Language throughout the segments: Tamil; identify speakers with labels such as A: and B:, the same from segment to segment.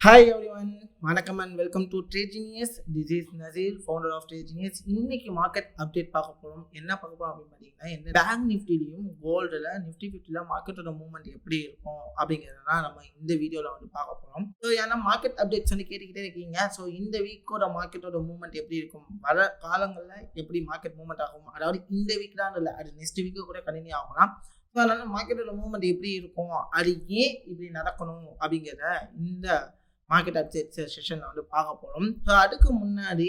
A: Hi everyone, வணக்கம் and welcome to TRADEGENIUZ. This is Nazir, founder of TRADEGENIUZ. இன்னைக்கு மார்க்கெட் அப்டேட் பார்க்க போறோம். என்ன பார்க்க போறோம் அப்படின்னு பார்த்தீங்கன்னா, என்ன பேங்க் நிஃப்டிலையும் கோல்டுல நிஃப்டி 50ல மார்க்கெட்டோட மூவ்மெண்ட் எப்படி இருக்கும் அப்படிங்கிறத நம்ம இந்த வீடியோல வந்து பார்க்க போறோம். ஸோ ஏன்னா மார்க்கெட் அப்டேட்ஸ் வந்து கேட்டுக்கிட்டே இருக்கீங்க. ஸோ இந்த வீக்கோட மார்க்கெட்டோட மூவ்மெண்ட் எப்படி இருக்கும், வர காலங்களில் எப்படி மார்க்கெட் மூவ்மெண்ட் ஆகும், அதாவது இந்த வீக் தான் இல்லை, அது நெக்ஸ்ட் வீக்கு கூட கண்டினியூ ஆகலாம். ஸோ அதனால மார்க்கெட்டோட மூவ்மெண்ட் எப்படி இருக்கும், அது ஏன் இப்படி நடக்கணும் அப்படிங்கிறத இந்த மார்க்கெட் அப்டேட் செஷனில் வந்து பார்க்க போகிறோம். ஸோ அதுக்கு முன்னாடி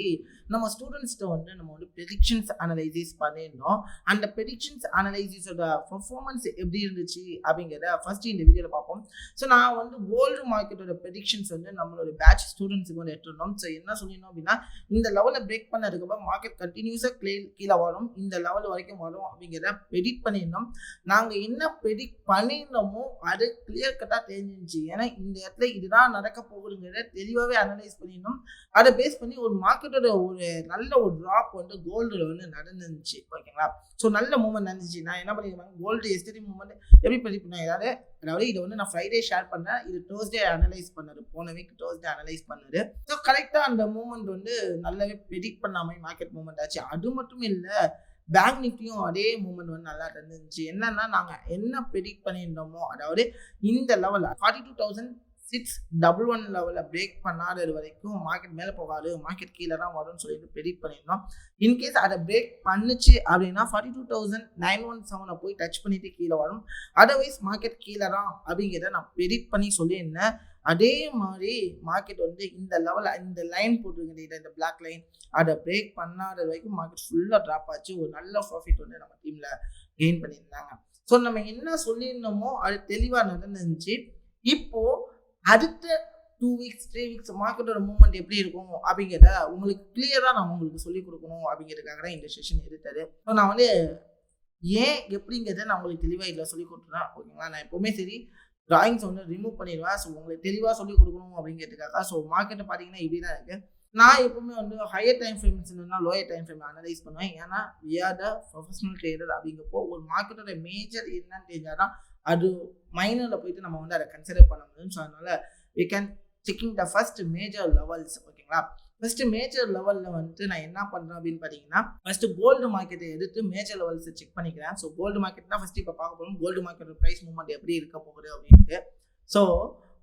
A: நம்ம ஸ்டூடெண்ட்ஸ்கிட்ட வந்து நம்ம வந்து ப்ரெடிக்ஷன்ஸ் அனலைசிஸ் பண்ணியிருந்தோம். அந்த ப்ரெடிக்ஷன்ஸ் அனலைசிஸோட பர்ஃபார்மன்ஸ் எப்படி இருந்துச்சு அப்படிங்கிறத ஃபர்ஸ்ட் இந்த வீடியோவில் பார்ப்போம். ஸோ நான் வந்து கோல்டு மார்க்கெட்டோட ப்ரெடிக்ஷன்ஸ் வந்து நம்மளோட பேட்ச் ஸ்டூடெண்ட்ஸுக்கு வந்து எடுத்துருந்தோம். ஸோ என்ன சொல்லியிருந்தோம் அப்படின்னா, இந்த லெவலில் பிரேக் பண்ணதுக்கப்புறம் மார்க்கெட் கண்டினியூஸாக கீழே வரும், இந்த லெவல் வரைக்கும் வரும் அப்படிங்கிறத ப்ரெடிக்ட் பண்ணியிருந்தோம். நாங்கள் என்ன ப்ரெடிக்ட் பண்ணியிருந்தோமோ அது கிளியர் கட்டாக தெரிஞ்சிருந்துச்சு. ஏன்னா இந்த இடத்துல இதுதான் நடக்க போகுதுங்கிறத தெளிவாகவே அனலைஸ் பண்ணியிருந்தோம். அதை பேஸ் பண்ணி ஒரு மார்க்கெட்டோட ஒரு நல்ல ஒரு ட்ராப் வந்து கோல்டில் வந்து நடந்துச்சு. ஓகேங்களா? ஸோ நல்ல மூவ்மெண்ட் நடந்துச்சு. நான் என்ன பண்ணியிருந்தேன், கோல்டு எஸ்டடி மூவ்மெண்ட் எப்படி ப்ரெடிக்ட் பண்ணேன், அதாவது இதை வந்து நான் ஃப்ரைடே ஷேர் பண்ணேன், இது தேர்ஸ்டே அனலைஸ் பண்ணது, போன வீக் தேர்ஸ்டே அனலைஸ் பண்ணது. ஸோ கரெக்டாக அந்த மூவ்மெண்ட் வந்து நல்லாவே ப்ரெடிக்ட் பண்ணாமல் மார்க்கெட் மூவ்மெண்ட் ஆச்சு. அது மட்டும் இல்லை, பேங்க் நிஃப்டியும் அதே மூவ்மெண்ட் வந்து நல்லா இருந்துச்சு. என்னன்னா, நாங்கள் என்ன ப்ரெடிக்ட் பண்ணியிருந்தோமோ, அதாவது இந்த லெவல் 42,611 லெவலில் பிரேக் பண்ணாதது வரைக்கும் மார்க்கெட் மேலே போகாது, மார்க்கெட் கீழே தான் வரும்னு சொல்லிட்டு ப்ரெடிக்ட் பண்ணியிருந்தோம். இன்கேஸ் அதை பிரேக் பண்ணுச்சு அப்படின்னா 42,917 போய் டச் பண்ணிட்டு கீழே வரும். அதர்வைஸ் மார்க்கெட் கீழே தான் அப்படிங்கிறத நான் ப்ரெடிக்ட் பண்ணி சொல்லியிருந்தேன். அதே மாதிரி மார்க்கெட் வந்து இந்த லெவலில் இந்த லைன் போட்டுருக்கிற இந்த பிளாக் லைன் அதை பிரேக் பண்ணாத வரைக்கும் மார்க்கெட் ஃபுல்லாக ட்ராப் ஆச்சு. ஒரு நல்ல ப்ராஃபிட் வந்து நம்ம டீமில் கெயின் பண்ணியிருந்தாங்க. ஸோ நம்ம என்ன சொல்லியிருந்தோமோ அது தெளிவாக நடந்துருந்துச்சு. இப்போது அடுத்த 2 வீக்ஸ் 3 வீக்ஸ் மார்க்கெட்டோட மூவ்மெண்ட் எப்படி இருக்கும் அப்படிங்கிறத உங்களுக்கு கிளியராக நான் உங்களுக்கு சொல்லிக் கொடுக்கணும் அப்படிங்கிறதுக்காக தான் இந்த செஷன் எடுத்தது. ஸோ நான் வந்து ஏன் எப்படிங்கிறத நான் உங்களுக்கு தெளிவாக இதில் சொல்லிக் கொடுத்துறேன். ஓகேங்களா? நான் எப்போவுமே சரி டிராயிங்ஸ் வந்து ரிமூவ் பண்ணிடுவேன். ஸோ உங்களுக்கு தெளிவாக சொல்லிக் கொடுக்கணும் அப்படிங்கிறதுக்காக. ஸோ மார்க்கெட்டை பார்த்தீங்கன்னா இப்படி தான் இருக்குது. நான் எப்பவுமே வந்து ஹையர் டைம் ஃப்ரேம்ஸ் இல்லைன்னா லோயர் டைம் ஃப்ரேம் அனலைஸ் பண்ணுவேன். ஏன்னா we are the professional trader அப்படிங்கிறப்போ ஒரு மார்க்கெட்டோட மேஜர் என்னன்னு தெரிஞ்சால் தான் அது மைனரில் போயிட்டு நம்ம வந்து அதை கன்சிடர் பண்ண முடியும். ஸோ அதனால we can checking the first major levels. ஓகேங்களா? ஃபர்ஸ்ட் மேஜர் லெவலில் வந்து நான் என்ன பண்ணுறேன் அப்படின்னு பார்த்தீங்கன்னா, ஃபர்ஸ்ட் கோல்டு மார்க்கெட்டை எடுத்து மேஜர் லெவல்ஸை செக் பண்ணிக்கிறேன். ஸோ கோல்டு மார்க்கெட் தான் ஃபர்ஸ்ட் இப்போ பார்க்க போகிறோம். கோல்டு மார்க்கெட்டோட ப்ரைஸ் மூவ்மெண்ட் எப்படி இருக்க போகுது அப்படின்ட்டு. ஸோ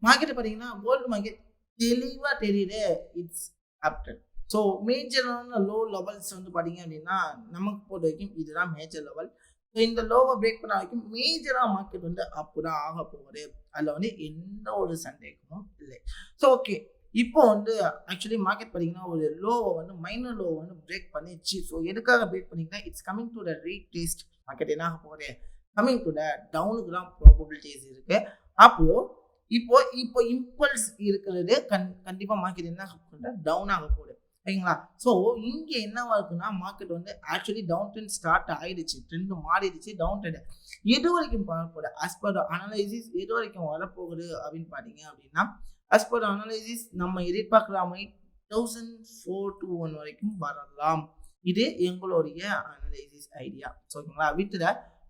A: மார்க்கெட்டை பார்த்தீங்கன்னா கோல்டு மார்க்கெட் தெளிவாக தெரியுது, இட்ஸ் அப்டர். ஸோ மேஜரான லோ லெவல்ஸ் வந்து பார்த்தீங்க அப்படின்னா நமக்கு பொறுத்த வரைக்கும் இதுதான் மேஜர் லெவல். ஸோ இந்த லோவை பிரேக் பண்ண வரைக்கும் மேஜராக மார்க்கெட் வந்து அப்பு தான் ஆக போகுது. அதில் வந்து எந்த ஒரு சந்தேகமும் இல்லை. ஸோ ஓகே, இப்போ வந்து ஆக்சுவலி மார்க்கெட் பார்த்தீங்கன்னா ஒரு லோவை வந்து மைனர் லோவை வந்து பிரேக் பண்ணிடுச்சு. ஸோ எதுக்காக பிரேக் பண்ணிங்கன்னா, it's coming to the retest. Market என்ன ஆக போகுது, கமிங் டு த டவுனுக்கு தான் ப்ராபபிலிட்டிஸ் இருக்குது. அப்போது இப்போ இம்பல்ஸ் இருக்கிறது கண்டிப்பாக மார்க்கெட் என்ன ஆக போகுது, டவுன் ஆக போகுது. சரிங்களா? ஸோ இங்கே என்னவா இருக்குன்னா, மார்க்கெட் வந்து ஆக்சுவலி டவுன் ட்ரெண்ட் ஸ்டார்ட் ஆகிடுச்சு, ட்ரெண்ட் மாறிடுச்சு, டவுன் ட்ரெண்ட் எது வரைக்கும் பார்க்கக்கூட ஆஸ் பர் அனலைசிஸ் எது வரைக்கும் வரப்போகுது அப்படின்னு பார்த்தீங்க அப்படின்னா, ஆஸ் பர் அனலைசிஸ் நம்ம எதிர்பார்க்குற மாதிரி 1421 வரைக்கும் வரலாம். இது எங்களுடைய அனலைசிஸ் ஐடியா. ஓகேங்களா? வித் த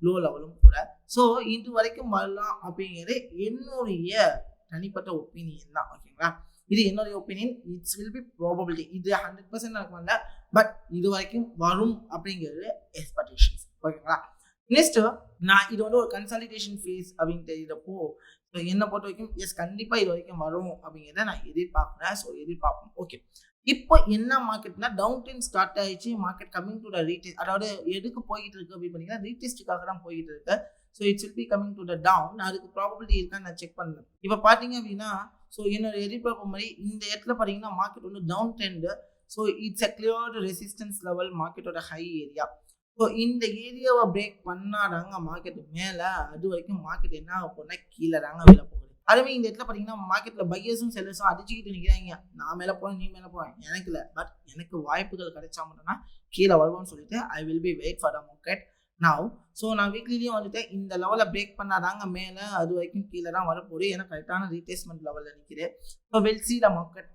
A: லோ லெவலும் கூட. ஸோ இது வரைக்கும் வரலாம் அப்படிங்கிறது என்னுடைய தனிப்பட்ட ஒப்பீனியன் தான். ஓகேங்களா? இது என்னுடைய opinion. It's will B probability. இது 100% நடக்கல, பட் இது வரைக்கும் வரும் அப்படிங்கிறது எக்ஸ்பெக்டேஷன்ஸ். ஓகேங்களா? நெக்ஸ்ட், நான் இது வந்து ஒரு கன்சாலிடேஷன் ஃபேஸ் அப்படின்னு தெரியுறப்போ என்னை பொறுத்த வரைக்கும் எஸ் கண்டிப்பாக இது வரைக்கும் வரும் அப்படிங்கிறத நான் எதிர்பார்க்குறேன். ஸோ எதிர்பார்ப்போம். ஓகே, இப்போ என்ன மார்க்கெட்னா டவுன் ட்ரெண்ட் ஸ்டார்ட் ஆயிடுச்சு. Market coming to the retest, அதாவது எதுக்கு போய்கிட்டு இருக்கு அப்படின்னு பார்த்தீங்கன்னா ரீடெஸ்ட்டுக்காக தான் போய்கிட்டு இருக்கு. So it's will be coming to the down. அதுக்கு ப்ராபபிலிட்டி இருக்கான்னு நான் செக் பண்ணேன். இப்போ பார்த்தீங்க அப்படின்னா, ஸோ என்னோட எதிர்பார்ப்பு மாதிரி இந்த இடத்துல பார்த்தீங்கன்னா மார்க்கெட் வந்து down trend. So it's a clear resistance level, மார்க்கெட்டோட ஹை ஏரியா. ஸோ இந்த ஏரியாவை பிரேக் பண்ணாதாங்க மார்க்கெட் மேலே, அது வரைக்கும் மார்க்கெட் என்ன ஆக போகுதுன்னா கீழே தாங்க மேலே போகுது. அதுவே இந்த இடத்துல பார்த்தீங்கன்னா மார்க்கெட்டில் பையர்ஸும் செல்லர்ஸும் அடிச்சுக்கிட்டு நிற்கிறாங்க. நான் மேலே போகிறேன், நீ மேலே போகிறேன், எனக்கு இல்லை, பட் எனக்கு வாய்ப்புகள் கிடைச்சா மட்டும்னா கீழே வருவோம்னு சொல்லிட்டு I will be wait for the market now. So நான் வீக்லிலையும் வந்துட்டு இந்த லெவலில் பிரேக் பண்ணாதாங்க மேலே, அது வரைக்கும் கீழே தான் வரப்போகுது. ஏன்னா கரெக்டான ரீட்ரேஸ்மெண்ட் லெவலில் நிற்கிது. So will see the market.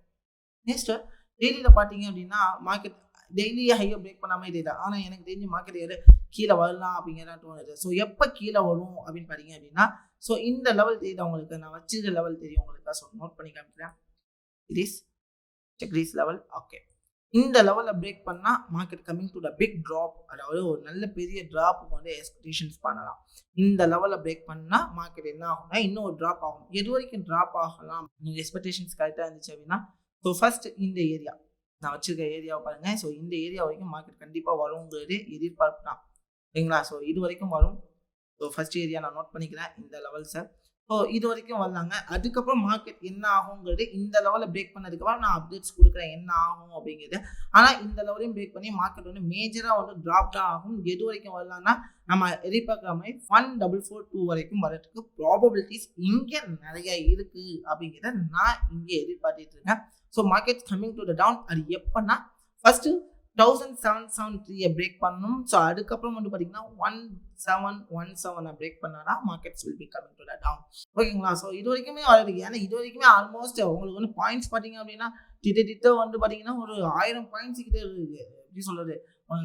A: Next டெய்லியில் பார்த்தீங்க அப்படின்னா மார்க்கெட் டெய்லியே ஹையை பிரேக் பண்ணாமல் தெரியல. ஆனால் எனக்கு தெரிஞ்சு மார்க்கெட் எது கீழே வரலாம் அப்படிங்கிறதா தோணுது. ஸோ எப்போ கீழே வரும் அப்படின்னு பார்த்தீங்க அப்படின்னா, ஸோ இந்த லெவல் தெரியுது உங்களுக்கு, நான் வச்சிருக்க லெவல் தெரியும் உங்களுக்கு. ஸோ நோட் பண்ணி காமிக்கிறேன். It is check this level. Okay, இந்த லெவலில் பிரேக் பண்ணால் market coming to the big drop, அதாவது ஒரு நல்ல பெரிய ட்ராப்புக்கு வந்து எக்ஸ்பெக்டேஷன்ஸ் பண்ணலாம். இந்த லெவலில் பிரேக் பண்ணால் மார்க்கெட் என்ன ஆகும்னா இன்னும் ஒரு ட்ராப் ஆகும். எது வரைக்கும் ட்ராப் ஆகலாம் நீங்கள் எக்ஸ்பெக்டேஷன்ஸ் கரெக்டாக இருந்துச்சு அப்படின்னா, ஸோ ஃபர்ஸ்ட் இந்த ஏரியா நான் வச்சிருக்க ஏரியாவை பாருங்கள். ஸோ இந்த ஏரியா வரைக்கும் மார்க்கெட் கண்டிப்பாக வருங்கிறது எதிர்பார்ப்பு தான், சரிங்களா? ஸோ இது வரைக்கும் வரும். ஸோ ஃபர்ஸ்ட் ஏரியா நான் நோட் பண்ணிக்கிறேன் இந்த லெவல்ஸை. ஸோ இது வரைக்கும் வரலாங்க. அதுக்கப்புறம் மார்க்கெட் என்ன ஆகுங்கிறது இந்த லெவலில் பிரேக் பண்ணதுக்கப்புறம் நான் அப்டேட்ஸ் கொடுக்குறேன் என்ன ஆகும் அப்படிங்கிறது. ஆனால் இந்த லெவலையும் பிரேக் பண்ணி மார்க்கெட் வந்து மேஜராக வந்து ட்ராப் தான் ஆகும். எது வரைக்கும் வரலாம்னா நம்ம எதிர்பார்க்குற மாதிரி 1442 வரைக்கும் வரதுக்கு ப்ராபபிலிட்டிஸ் இங்கே நிறைய இருக்குது அப்படிங்கிறத நான் இங்கே எதிர்பார்த்துட்டு இருக்கேன். So market coming to the down. அது எப்போன்னா ஃபஸ்ட்டு 1773 பிரேக் பண்ணணும். ஸோ அதுக்கப்புறம் வந்து பார்த்தீங்கன்னா 1717 பிரேக் பண்ணானா markets will be coming to the down. ஓகேங்களா? ஸோ இது வரைக்குமே வருது. ஏன்னா இது வரைக்குமே ஆல்மோஸ்ட் உங்களுக்கு வந்து பாயிண்ட்ஸ் பார்த்தீங்க அப்படின்னா திட்ட வந்து பார்த்தீங்கன்னா ஒரு 1000 பாயிண்ட்ஸ் கிட்ட இருக்குது. எப்படி சொல்றது,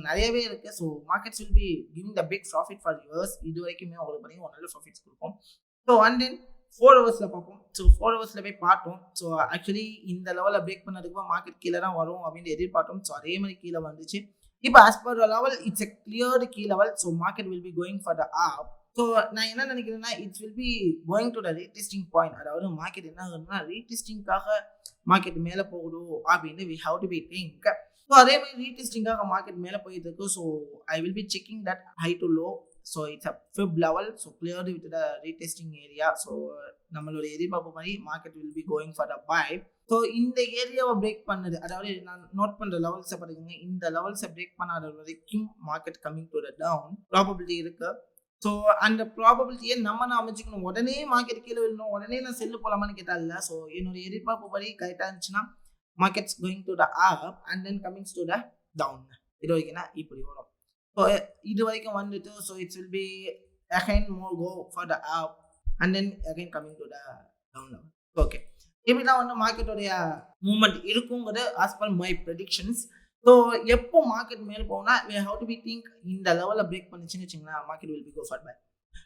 A: நிறையவே இருக்கு. So markets will be giving the big profit for yours. இது வரைக்குமே உங்களுக்கு பார்த்தீங்கன்னா ஒரு நல்ல ப்ராஃபிட்ஸ் கொடுக்கும். ஸோ அண்ட் தென் 4 ஹவர்ஸில் பார்ப்போம். ஸோ 4 ஹவர்ஸில் போய் பார்த்தோம். ஸோ ஆக்சுவலி இந்த லெவலில் பிரேக் பண்ணதுக்கு மார்க்கெட் கீழே தான் வரும் அப்படின்னு எதிர்பார்த்தோம். ஸோ அதே மாதிரி கீழே வந்துச்சு. இப்போ as per the level it's a cleared key level. So market will be going for the up. So நான் என்ன நினைக்கிறேன்னா it's will be going to the retesting point. அதாவது மார்க்கெட் என்ன ஆகுதுன்னா ரீடெஸ்டிங்காக மார்க்கெட் மேலே போகணும் அப்படின்னு we have to be think. So அதே மாதிரி ரீடெஸ்டிங்காக மார்க்கெட் மேலே போயிட்டு இருக்கு. So I will be checking that high to low. So it's a fib level. So cleared with the retesting area. So நம்மளுடைய எதிர்பார்ப்பு மாதிரி market will be going for the buy. So இந்த ஏரியாவை பிரேக் பண்ணுது, அதாவது நான் நோட் பண்ணுற லெவல்ஸை பார்த்துக்கோங்க. இந்த லெவல்ஸை பிரேக் பண்ணாத வரைக்கும் market coming to the down probability இருக்கு. ஸோ அந்த ப்ராபபிலிட்டியை நம்ம நான் அமைச்சிக்கணும். உடனே மார்க்கெட் கீழே விடணும், உடனே நான் செல்லு போகலாமான்னு கேட்டால் இல்லை. ஸோ என்னுடைய எதிர்பார்ப்பு படி கரெக்டாக இருந்துச்சுன்னா markets going to the up and then comings to the down. இது வரைக்கும்னா இப்படி வரும். ஸோ இது வரைக்கும் வந்துட்டு so it's will be again more go for the up and then again coming to the down level. Okay, இப்படிதான் வந்து மார்க்கெட்டோடைய மூவ்மெண்ட் இருக்குங்கிறது as per my predictions. So எப்போ மார்க்கெட் மேலே போனால் we have to be think இந்த லெவலில் பிரேக் பண்ணிச்சுன்னு வச்சுங்களேன் market will be go for buy.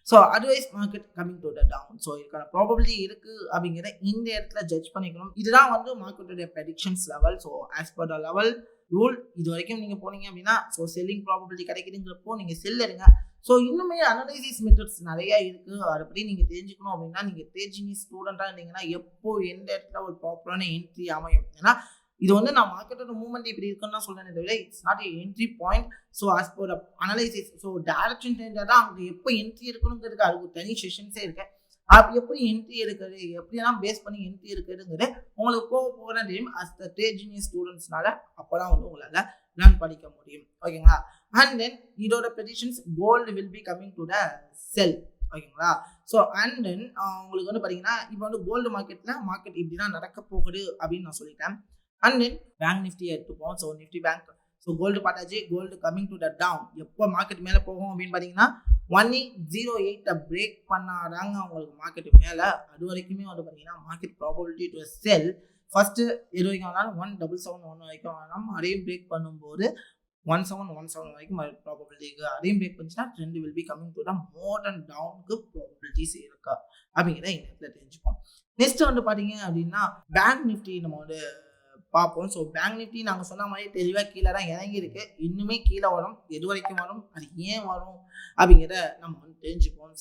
A: So otherwise market coming to the down. So இதுக்கான ப்ராபபிலிட்டி இருக்குது அப்படிங்கிறத இந்த இடத்துல ஜட்ஜ் பண்ணிக்கணும். இதுதான் வந்து மார்க்கெட்டோடைய predictions level. So as per the level rule இது வரைக்கும் நீங்கள் போனீங்க அப்படின்னா ஸோ செல்லிங் ப்ராபபிலிட்டி கிடைக்குதுங்கிறப்போ நீங்கள் செல் எடுங்க. ஸோ இன்னுமே அனலைசிஸ் மெத்தட்ஸ் நிறையா இருக்குது. அதை பற்றி நீங்கள் தெரிஞ்சுக்கணும் அப்படின்னா நீங்கள் ட்ரேடிங்ஸ் ஸ்டூடெண்ட்டாக இருந்தீங்கன்னா எப்போ எந்த இடத்துல ஒரு ப்ராப்பரான என்ட்ரி அமையும். ஏன்னா இது வந்து நான் மார்க்கெட்டோட மூவ்மெண்ட் இப்படி இருக்குன்னு தான் சொல்றேன் தவிர it's not a entry point. So as per analysis so direction தெரிஞ்சால் தான் அங்கே எப்போ என்ட்ரி இருக்கணுங்கிறதுக்கு அதுக்கு தனி செஷன்ஸே இருக்கு. அப்படி எப்படி என்ட்ரி எடுக்கிறது, எப்படியெல்லாம் பேஸ் பண்ணி என்ட்ரி எடுக்கிறதுங்கிறது உங்களுக்கு போக போக தான் தெரியும். அஸ் த ட்ரேடிங் ஸ்டூடெண்ட்ஸ்னால அப்போ தான் வந்து உங்களால் லேர்ன் பண்ணிக்க முடியும். ஓகேங்களா? அண்ட் தென் இதோட predictions gold will be coming to the sell. ஓகேங்களா? ஸோ அண்ட் தென் உங்களுக்கு வந்து பார்த்தீங்கன்னா இப்போ வந்து கோல்டு மார்க்கெட் இப்படி தான் நடக்க போகுது அப்படின்னு நான் சொல்லிட்டேன். அண்ட் தென் பேங்க் நிஃப்டி எடுத்துப்போம். So Nifty bank so gold பார்த்தாச்சு. Gold coming to the down. எப்போ மார்க்கெட் மேலே போகும் அப்படின்னு பார்த்தீங்கன்னா 1808 பிரேக் பண்ணாதாங்க உங்களுக்கு மார்க்கெட் மேலே. அது வரைக்குமே வந்து பார்த்தீங்கன்னா market probability to sell first எது வரைக்கும் வந்தாலும் 1771 வரைக்கும் வரலாம். அதையும் பிரேக் பண்ணும்போது 1717 வரைக்கும் ப்ராபபிலிட்டி இருக்குது. அதையும் பிரேக் பண்ணிச்சுன்னா trend will be coming to the more and டவுனுக்கு ப்ராபபிலிட்டிஸ் இருக்கா அப்படிங்கிறத இந்த இடத்துல தெரிஞ்சுப்போம். நெக்ஸ்ட் வந்து பார்த்தீங்க அப்படின்னா பேங்க் நிஃப்டி நம்ம வந்து பார்ப்போம். ஸோ பேங்க் நிஃப்டி நாங்கள் சொன்ன மாதிரி தெளிவாக கீழே தான் இறங்கியிருக்கு. இன்னுமே கீழே வரும். எது வரைக்கும் வரும், அது ஏன் வரும் அப்படிங்கிறத நம்ம வந்து தெரிஞ்சுப்போம்.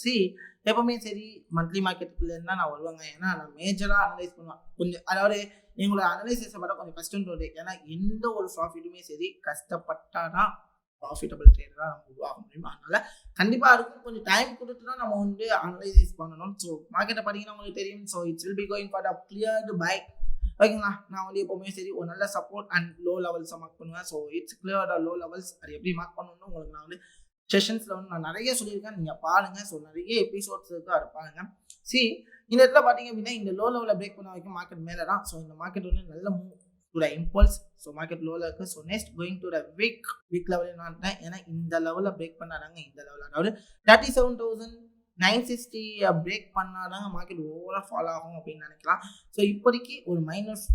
A: எப்பவுமே சரி மந்த்லி மார்க்கெட்டுக்குள்ளேருந்து தான் நான் வருவாங்க. ஏன்னா நான் மேஜராக அனலைஸ் பண்ணுவேன். கொஞ்சம் அதாவது எங்களோட அனலைசிஸை பார்த்தா கொஞ்சம் கஷ்டம் தோணுது. ஏன்னா எந்த ஒரு ப்ராஃபிட்டுமே சரி கஷ்டப்பட்டால் தான் ப்ராஃபிட்டபிள் ட்ரேடராக நம்ம உருவாக முடியும். அதனால கண்டிப்பாக இருக்கும் கொஞ்சம் டைம் கொடுத்து தான் நம்ம வந்து அனலைசிஸ் பண்ணணும். ஸோ மார்க்கெட்டை பார்த்தீங்கன்னா உங்களுக்கு தெரியும். So it's will be going for the cleared buy. ஓகேங்களா? நான் வந்து எப்போவுமே சரி ஒரு நல்ல சப்போர்ட் அண்ட் லோ லெவல்ஸை மார்க் பண்ணுவேன். So it's clear low levels. அது எப்படி மார்க் பண்ணணும்னு உங்களுக்கு நான் வந்து செஷன்ஸில் வந்து நான் நிறைய சொல்லியிருக்கேன். நீங்கள் பாருங்கள். ஸோ நிறைய எபிசோட்ஸ் இருக்குது, அதை பாருங்கள். இந்த இடத்துல பார்த்தீங்க அப்படின்னா இந்த லோ லெவலில் பிரேக் பண்ண வரைக்கும் மார்க்கெட் மேலே தான். ஸோ இந்த மார்க்கெட் வந்து நல்ல move to the impulse. So market லோவில் இருக்குது. So next going to the week லெவலில் நான் ஏன்னா இந்த லெவலில் பிரேக் பண்ணாதாங்க இந்த லெவலில் அதாவது 37,960 பிரேக் பண்ணாதாங்க மார்க்கெட் ஓவராக ஃபாலோ ஆகும் அப்படின்னு நினைக்கலாம். ஸோ இப்போதைக்கு ஒரு மைனஸ்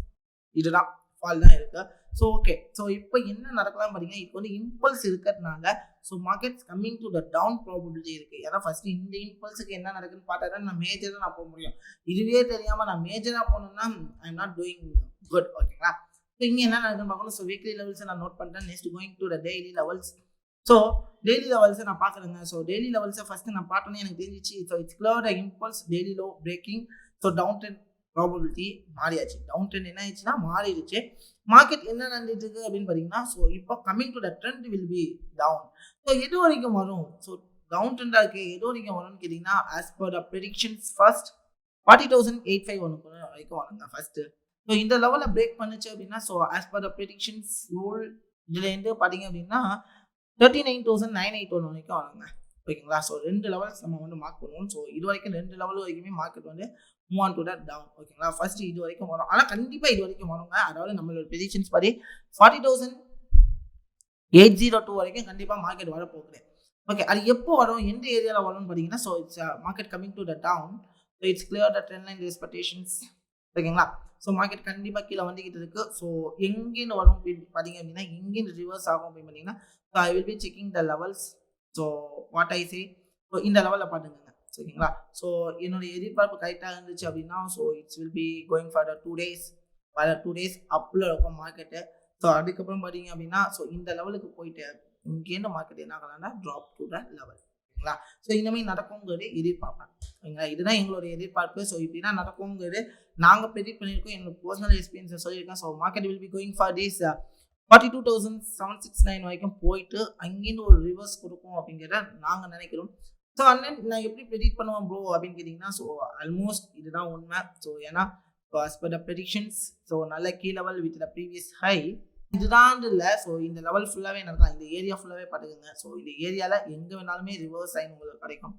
A: இதுதான் ஃபால் தான் இருக்குது. ஸோ ஓகே, ஸோ இப்போ என்ன நடக்கலாம் பார்த்தீங்கன்னா, இப்போ வந்து இம்பல்ஸ் இருக்கிறதுனால so markets coming to the down probability இருக்குது. ஏன்னா ஃபஸ்ட்டு இந்த இம்பல்ஸுக்கு என்ன நடக்குதுன்னு பார்த்தா தான் நான் மேஜராக நான் போக முடியும். இதுவே தெரியாமல் நான் மேஜராக போகணுன்னா I am not doing good. ஓகேங்களா? ஸோ இங்கே என்ன நடக்குதுன்னு பார்க்கணும். ஸோ வீக்லி லெவல்ஸை நான் நோட் பண்ணுறேன். Next going to the daily levels. So daily லெவல்ஸை நான் பார்க்குறேங்க. ஸோ டெய்லி லெவல்ஸை ஃபஸ்ட்டு நான் பார்த்தோன்னே எனக்கு தெரிஞ்சிச்சு. So it's clear the impulse daily low breaking. So down trend probability மாறியாச்சு. டவுன் ட்ரெண்ட் என்ன ஆயிடுச்சுன்னா மாறிடுச்சு. மார்க்கெட் என்ன நடந்துட்டு இருக்கு அப்படின்னு பார்த்தீங்கன்னா, ஸோ இப்போ coming to the trend will be down. So எது வரைக்கும் வரும்? ஸோ டவுன் ட்ரெண்டாக இருக்குது, எது வரைக்கும் வரும்னு கேட்டிங்கன்னா, ஆஸ் பர் த ப்ரெடிக்ஷன்ஸ் ஃபர்ஸ்ட் 40,851 வரைக்கும் வருங்க ஃபர்ஸ்ட்டு. ஸோ இந்த லெவலில் பிரேக் பண்ணுச்சு அப்படின்னா, ஸோ ஆஸ் பர் த ப்ரெடிக்ஷன்ஸ் ரூல் இதுலேருந்து பார்த்தீங்க அப்படின்னா 39,981 வரைக்கும் வருங்க. ஓகேங்களா? ஸோ 2 லெவல்ஸ் நம்ம வந்து மார்க் பண்ணுவோம். ஸோ இது வரைக்கும் 2 லெவல் வரைக்குமே மார்க்கெட் வந்து move on to the down. ஓகேங்களா? ஃபர்ஸ்ட் இது வரைக்கும் வரும். ஆனால் கண்டிப்பாக இது வரைக்கும் வருங்க. அதாவது நம்மளோட ப்ரெடிக்ஷன்ஸ் படி 40,802 வரைக்கும் கண்டிப்பாக மார்க்கெட் வர போகுது. ஓகே, அது எப்போ வரும், எந்த ஏரியாவில் வரும்னு பார்த்தீங்கன்னா, so it's market coming to the down. So it's clear the trend line expectations. ஓகேங்களா? ஸோ மார்க்கெட் கண்டிப்பாக கீழே வந்துக்கிட்டு இருக்குது. ஸோ எங்கேன்னு வரும் பார்த்தீங்க அப்படின்னா, எங்கேன்னு ரிவர்ஸ் ஆகும் அப்படின்னு பார்த்தீங்கன்னா, so I will be checking the levels. So what I say, so இந்த லெவலில் பார்த்துங்க. ஓகேங்களா? ஸோ என்னுடைய எதிர்பார்ப்பு கரெக்டாக இருந்துச்சு அப்படின்னா, so it's will be going for the 2 days. வர 2 days அப்பில் இருக்கும் மார்க்கெட்டு. ஸோ அதுக்கப்புறம் பார்த்தீங்க அப்படின்னா, ஸோ இந்த லெவலுக்கு போயிட்டு இங்கேருந்து மார்க்கெட் என்ன ஆகலாம்னா ட்ராப் டு த லெவல். ஓகேங்களா? ஸோ இந்தமாதிரி நடக்குங்கிறது எதிர்பார்ப்பேன். ஓகேங்களா? இதுதான் எங்களுடைய எதிர்பார்ப்பு. ஸோ இப்படி தான் நடக்குங்கிறது நாங்கள் ப்ரெடிக்ட் பண்ணியிருக்கோம். என்னோட பர்சனல் எக்ஸ்பீரியன்ஸை சொல்லியிருக்கேன். So market will be going for this 42,769 வரைக்கும் போயிட்டு அங்கேருந்து ஒரு ரிவர்ஸ் கொடுக்கும் அப்படிங்கிறத நாங்கள் நினைக்கிறோம். ஸோ அண்ணன் நான் எப்படி ப்ரெடிக்ட் பண்ணுவேன் ப்ரோ அப்படின்னு கேட்டிங்கன்னா, ஸோ ஆல்மோஸ்ட் இதுதான் உண்மை. ஸோ ஏன்னா as per the predictions, so நல்ல key level with the previous high இதுதான் இல்லை. ஸோ இந்த லெவல் ஃபுல்லாகவே நடக்கலாம். இந்த ஏரியா ஃபுல்லாகவே பார்த்துக்கோங்க. ஸோ இந்த ஏரியாவில் எங்கே வேணாலுமே ரிவர்ஸ் ஆகி உங்களுக்கு கிடைக்கும்.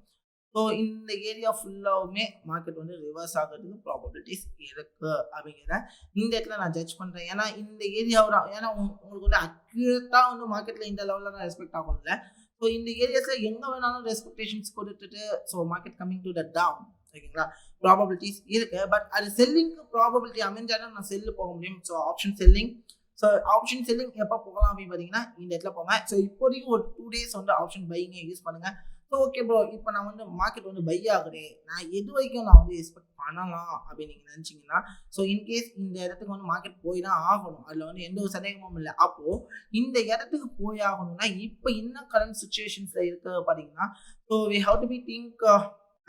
A: ஸோ இந்த ஏரியா ஃபுல்லாகவுமே மார்க்கெட் வந்து ரிவர்ஸ் ஆகிறதுக்கு ப்ராபபிலிட்டிஸ் இருக்குது அப்படிங்கிறத இந்த இடத்துல நான் ஜட்ஜ் பண்ணுறேன். ஏன்னா இந்த ஏரியாவோட ஏன்னா உங்களுக்கு வந்து அக்யூரேட்டாக வந்து மார்க்கெட்டில் இந்த லெவலில் தான் ரெஸ்பெக்ட் ஆகும் இல்லை. ஸோ இந்த ஏரியாஸில் எங்கே வேணாலும் ரெஸ்பெக்டேஷன்ஸ் கொடுத்துட்டு so market coming to the down. ஓகேங்களா? ப்ராபபிலிட்டிஸ் இருக்கு. பட் அது செல்லிங்க்கு ப்ராபபிலிட்டி அமைஞ்சாலும் நான் செல்லு போக முடியும். So option selling. So option selling எப்போ போகலாம் அப்படின்னு பார்த்தீங்கன்னா இந்த இடத்துல போங்க. ஸோ இப்போதைக்கு ஒரு 2 days வந்து ஆப்ஷன் பையிங்க யூஸ் பண்ணுங்க. ஸோ ஓகே ப்ரோ, இப்போ நான் வந்து மார்க்கெட் வந்து பை ஆகுது, நான் எது வரைக்கும் நான் வந்து எக்ஸ்பெக்ட் பண்ணலாம் அப்படின்னு நீங்கள் நினச்சிங்கன்னா, ஸோ இன்கேஸ் இந்த இடத்துக்கு வந்து மார்க்கெட் போய் தான் ஆகணும், அதில் வந்து எந்த ஒரு சந்தேகமும் இல்லை. அப்போது இந்த இடத்துக்கு போய் ஆகணும்னா இப்போ என்ன கரண்ட் சுச்சுவேஷன்ஸில் இருக்குது பார்த்தீங்கன்னா, so we have to be think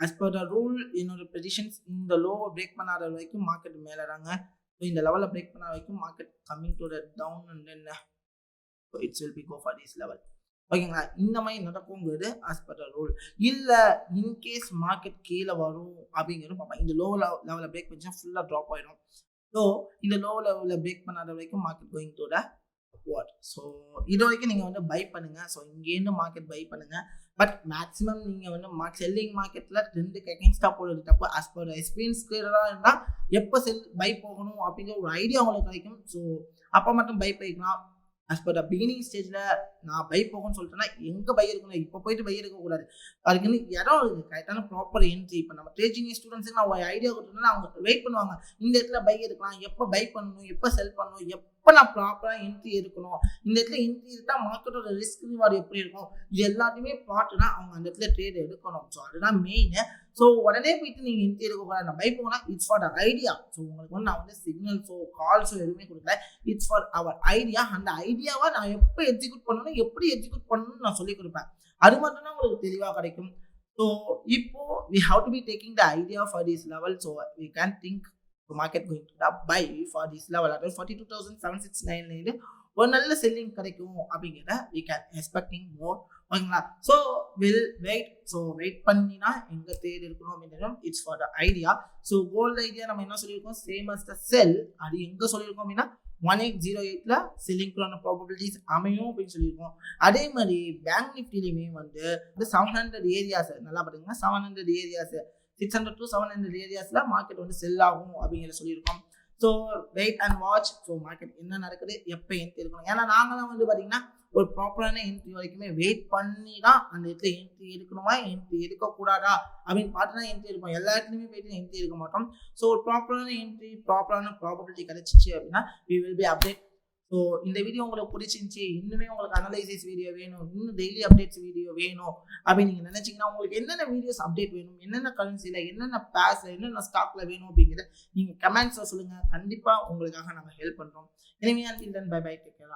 A: as per the rule என்னோட ப்ரெடிஷன்ஸ் இந்த லோவை பிரேக் பண்ணாத வரைக்கும் மார்க்கெட் மேலேறாங்க. ஸோ இந்த லெவலில் பிரேக் பண்ண வரைக்கும் market coming to the down and then it's will be go for this level. ஓகேங்களா? இந்த மாதிரி நடக்குங்கிறது as per the rule. இல்லை இன்கேஸ் மார்க்கெட் கீழே வரும் அப்படிங்கிறது பார்ப்பேன். இந்த லோ லெவலில் பிரேக் பண்ணிச்சா ஃபுல்லாக ட்ராப் ஆகிடும். ஸோ இந்த லோ லெவலில் பிரேக் பண்ணாத வரைக்கும் market going to the upward. So இது வரைக்கும் நீங்கள் வந்து பை பண்ணுங்கள். ஸோ இங்கேருந்து மார்க்கெட் பை பண்ணுங்கள். பட் மேக்ஸிமம் நீங்கள் வந்து செல்லிங் மார்க்கெட்டில் ட்ரெண்டுக்கு அகேன்ஸ்டாக போடுறது தப்பு. ஆஸ் பர் எக்ஸ்பீரியன்ஸ் கிளியராக இருந்தால் எப்போ பை போகணும் அப்படிங்கிற ஒரு ஐடியா உங்களுக்கு கிடைக்கும். ஸோ அப்போ மட்டும் பை பண்ணிக்கலாம். ஆஸ் பர் த பிகினிங் ஸ்டேஜில் நான் பை போகணும்னு சொல்லிட்டேன்னா எங்கே பை இருக்கணும், இப்போ போயிட்டு பை இருக்கக்கூடாது. அதுக்குன்னு இடம் இருக்குது, கரெக்டான ப்ராப்பர் என்ட்ரி. இப்போ நம்ம ட்ரேடிங் ஸ்டூடெண்ட்ஸுக்கு நான் ஒரு ஐடியா கொடுத்தோம்னா அவங்க வெயிட் பண்ணுவாங்க. இந்த இடத்துல பை எடுக்கலாம், எப்போ பை பண்ணணும், எப்போ செல் பண்ணணும், எப்போ நான் ப்ராப்பராக என்ட்ரி எடுக்கணும், இந்த இடத்துல என்ட்ரி எடுத்தால் மார்க்கெட்டோட ரிஸ்க் ரிவார்டு எப்படி இருக்கும், இது எல்லாத்தையுமே பார்த்துனா அவங்க அந்த இடத்துல ட்ரேட் எடுக்கணும். ஸோ அதுதான் மெயின். ஸோ உடனே போயிட்டு நீங்கள் என்ட்ரி எடுக்கக்கூடாது. நான் பை போனால் it's for the idea. So உங்களுக்கு வந்து நான் வந்து சிக்னல்ஸோ கால்ஸோ எதுவுமே கொடுக்கல. It's for our idea. அந்த ஐடியாவை நான் எப்போ எக்ஸிக்யூட் பண்ணணும், எப்படி எக்ஸிக்யூட் பண்ணணும்னு நான் சொல்லிக் கொடுப்பேன். அது மட்டும் தான் உங்களுக்கு தெளிவாக கிடைக்கும். ஸோ இப்போ we have to be taking the idea for this level. So we can think the market going to the buy for this level. அதாவது 42,769 ஒரு நல்ல செல்லிங் கிடைக்கும் அப்படிங்கிறத we can expecting more. ஓகேங்களா? So will wait. So wait பண்ணினா எங்கே தேடி இருக்கணும் அப்படின்னா it's for the idea. So gold idea நம்ம என்ன சொல்லியிருக்கோம், சேம் அஸ் த செல். அது எங்கே சொல்லியிருக்கோம் அப்படின்னா 1808ல் செல்லிங்கான ப்ராபபிலிட்டிஸ் அமையும் அப்படின்னு சொல்லியிருக்கோம். அதே மாதிரி பேங்க் நிஃப்டிலையுமே வந்து 700 ஏரியாஸ் நல்லா பார்த்தீங்கன்னா 700 ஏரியாஸ் 600 to 700 ஏரியாஸில் மார்க்கெட் வந்து செல் ஆகும் அப்படிங்கிற சொல்லியிருக்கோம். So wait and watch. So market என்ன நடக்குது, எப்போ என்ட்ரி இருக்கணும். ஏன்னா நாங்களாம் வந்து பார்த்தீங்கன்னா ஒரு ப்ராப்பரான என்ட்ரி வரைக்குமே வெயிட் பண்ணி தான் அந்த இடத்துல என்ட்ரி எடுக்கணுமா என்ட்ரி எடுக்கக்கூடாதா அப்படின்னு பார்த்து தான் என்ட்ரி எடுப்போம். எல்லா இடத்துலையுமே போயிட்டு என்ட்ரி எடுக்க மாட்டோம். ஸோ ஒரு ப்ராப்பரான என்ட்ரி, ப்ராப்பரான ப்ராபபிலிட்டி கிடைச்சிச்சு அப்படின்னா we will be update. So இந்த வீடியோ உங்களுக்கு பிடிச்சிருந்துச்சி, இன்னுமே உங்களுக்கு அனலைசிஸ் வீடியோ வேணும், இன்னும் டெய்லி அப்டேட்ஸ் வீடியோ வேணும் அப்படின்னு நீங்கள் நினச்சிங்கன்னா, உங்களுக்கு என்னென்ன வீடியோஸ் அப்டேட் வேணும், என்னென்ன கரன்சியில், என்னென்ன பேர்ஸில், என்னென்ன ஸ்டாக்கில் வேணும் அப்படிங்கிறத நீங்கள் கமெண்ட்ஸில் சொல்லுங்கள். கண்டிப்பாக உங்களுக்காக நாங்கள் ஹெல்ப் பண்ணுறோம். எனவே until then, bye bye, take care.